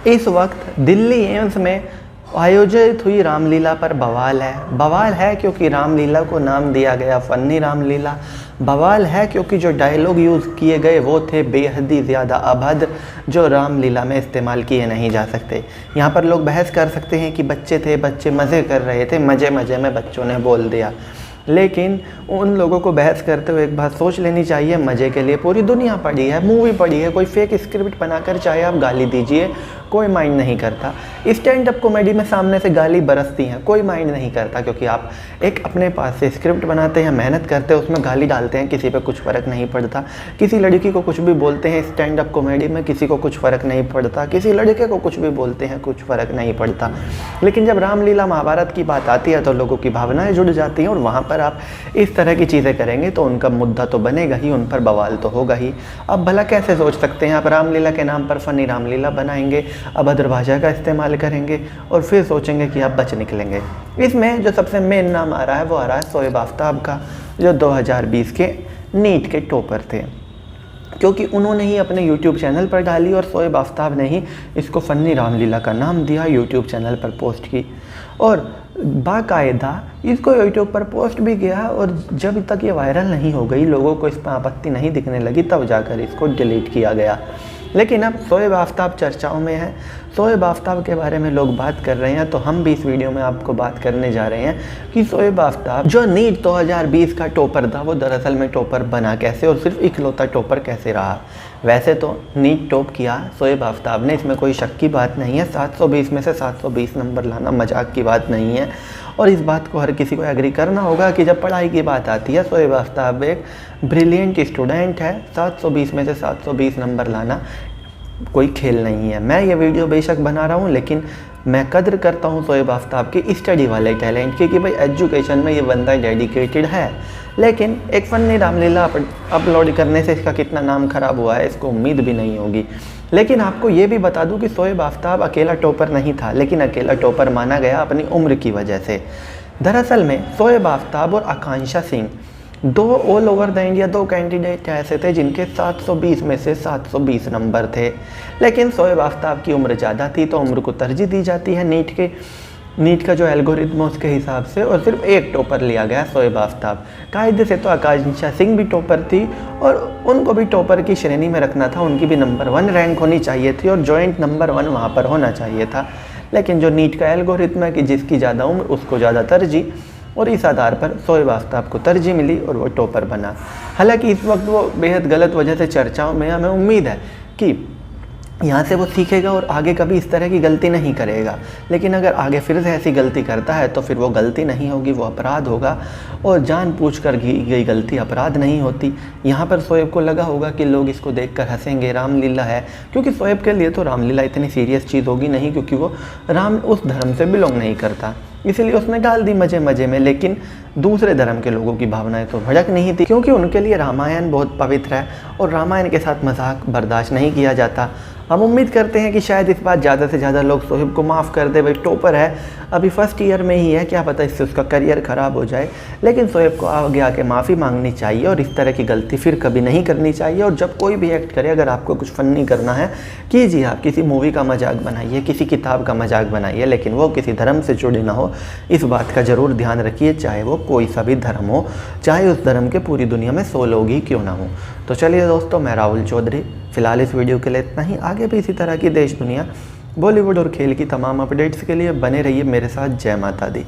इस वक्त दिल्ली एम्स में आयोजित हुई रामलीला पर बवाल है क्योंकि रामलीला को नाम दिया गया फन्नी रामलीला। बवाल है क्योंकि जो डायलॉग यूज़ किए गए वो थे बेहद ही ज़्यादा अभद्र, जो रामलीला में इस्तेमाल किए नहीं जा सकते। यहाँ पर लोग बहस कर सकते हैं कि बच्चे मज़े कर रहे थे, मज़े में बच्चों ने बोल दिया, लेकिन उन लोगों को बहस करते हुए एक बात सोच लेनी चाहिए, मज़े के लिए पूरी दुनिया पड़ी है, मूवी पड़ी है, कोई फेक स्क्रिप्ट बनाकर चाहे आप गाली दीजिए, कोई माइंड नहीं करता। स्टैंड अप कॉमेडी में सामने से गाली बरसती हैं, कोई माइंड नहीं करता, क्योंकि आप एक अपने पास से स्क्रिप्ट बनाते हैं, मेहनत करते हैं, उसमें गाली डालते हैं, किसी पे कुछ फ़र्क नहीं पड़ता। किसी लड़की को कुछ भी बोलते हैं स्टैंड अप कॉमेडी में, किसी को कुछ फ़र्क नहीं पड़ता। किसी लड़के को कुछ भी बोलते हैं, कुछ फ़र्क नहीं पड़ता। लेकिन जब रामलीला महाभारत की बात आती है तो लोगों की भावनाएँ जुड़ जाती हैं, और वहाँ पर आप इस तरह की चीज़ें करेंगे तो उनका मुद्दा तो बनेगा ही, उन पर बवाल तो होगा ही। अब भला कैसे सोच सकते हैं आप रामलीला के नाम पर फ़नी रामलीला बनाएंगे, अभद्र भाषा का इस्तेमाल करेंगे और फिर सोचेंगे कि आप बच निकलेंगे। इसमें जो सबसे मेन नाम आ रहा है वो आ रहा है शोएब आफ्ताब का, जो 2020 के नीट के टॉपर थे, क्योंकि उन्होंने ही अपने यूट्यूब चैनल पर डाली और शोएब आफ्ताब ने ही इसको फ़न्नी रामलीला का नाम दिया, यूट्यूब चैनल पर पोस्ट की और बाकायदा इसको यूट्यूब पर पोस्ट भी किया। और जब तक ये वायरल नहीं हो गई, लोगों को इस पर आपत्ति नहीं दिखने लगी, तब जाकर इसको डिलीट किया गया। लेकिन अब शोएब आफ्ताब चर्चाओं में है, शोएब आफ्ताब के बारे में लोग बात कर रहे हैं, तो हम भी इस वीडियो में आपको बात करने जा रहे हैं कि शोएब आफ्ताब जो नीट 2020 का टॉपर था, वो दरअसल में टॉपर बना कैसे और सिर्फ इकलौता टॉपर कैसे रहा। वैसे तो नीट टॉप किया शोएब आफ्ताब ने, इसमें कोई शक की बात नहीं है। 720 में से 720 नंबर लाना मजाक की बात नहीं है, और इस बात को हर किसी को एग्री करना होगा कि जब पढ़ाई की बात आती है, शोएब आफ्ताब एक ब्रिलियंट स्टूडेंट है। 720 में से 720 नंबर लाना कोई खेल नहीं है। मैं ये वीडियो बेशक बना रहा हूँ, लेकिन मैं कदर करता हूँ शोएब आफ्ताब की स्टडी वाले टैलेंट की, कि भाई एजुकेशन में ये बंदा डेडिकेटेड है। लेकिन एक फ़न्नी रामलीला अपलोड करने से इसका कितना नाम खराब हुआ है, इसको उम्मीद भी नहीं होगी। लेकिन आपको ये भी बता दूं कि शोएब आफ्ताब अकेला टॉपर नहीं था, लेकिन अकेला टॉपर माना गया अपनी उम्र की वजह से। दरअसल में शोएब आफ्ताब और आकांक्षा सिंह दो ऑल ओवर द इंडिया दो कैंडिडेट ऐसे थे जिनके 720 में से 720 नंबर थे। लेकिन शोएब आफ्ताब की उम्र ज़्यादा थी, तो उम्र को तरजीह दी जाती है नीट का जो एल्गोरिथम है उसके हिसाब से, और सिर्फ एक टॉपर लिया गया शोएब आफ्ताब। कायदे से तो आकांक्षा सिंह भी टॉपर थी और उनको भी टॉपर की श्रेणी में रखना था, उनकी भी नंबर 1 रैंक होनी चाहिए थी और जॉइंट नंबर 1 वहाँ पर होना चाहिए था। लेकिन जो नीट का एल्गोरिथम है कि जिसकी ज़्यादा उम्र उसको ज़्यादा तरजीह, और इस आधार पर शोएब आफ्ताब को तरजीह मिली और वो टॉपर बना। हालांकि इस वक्त वो बेहद गलत वजह से चर्चाओं में, हमें उम्मीद है कि यहाँ से वो सीखेगा और आगे कभी इस तरह की गलती नहीं करेगा। लेकिन अगर आगे फिर से ऐसी गलती करता है तो फिर वो गलती नहीं होगी, वो अपराध होगा, और जानबूझकर की गई गलती अपराध नहीं होती। यहाँ पर शोएब को लगा होगा कि लोग इसको देखकर हंसेंगे, रामलीला है, क्योंकि शोएब के लिए तो रामलीला इतनी सीरियस चीज़ होगी नहीं, क्योंकि वो उस धर्म से बिलोंग नहीं करता, इसलिए उसने डाल दी मज़े में। लेकिन दूसरे धर्म के लोगों की भावनाएं तो भड़क नहीं थी, क्योंकि उनके लिए रामायण बहुत पवित्र है और रामायण के साथ मजाक बर्दाश्त नहीं किया जाता। हम उम्मीद करते हैं कि शायद इस बार ज़्यादा से ज़्यादा लोग शोएब को माफ़ कर दे। भाई टॉपर है, अभी फर्स्ट ईयर में ही है, क्या पता इससे उसका करियर ख़राब हो जाए। लेकिन शोएब को आगे आके माफ़ी मांगनी चाहिए और इस तरह की गलती फिर कभी नहीं करनी चाहिए। और जब कोई भी एक्ट करे, अगर आपको कुछ फ़न्नी करना है कीजिए, आप किसी मूवी का मजाक बनाइए, किसी किताब का मजाक बनाइए, लेकिन वो किसी धर्म से जुड़े ना हो। इस बात का ज़रूर ध्यान रखिए, चाहे वो कोई सा भी धर्म हो, चाहे उस धर्म के पूरी दुनिया में 100 लोग ही क्यों ना हो। तो चलिए दोस्तों, मैं राहुल चौधरी, फ़िलहाल इस वीडियो के लिए इतना ही। आगे भी इसी तरह की देश दुनिया, बॉलीवुड और खेल की तमाम अपडेट्स के लिए बने रहिए मेरे साथ। जय माता दी।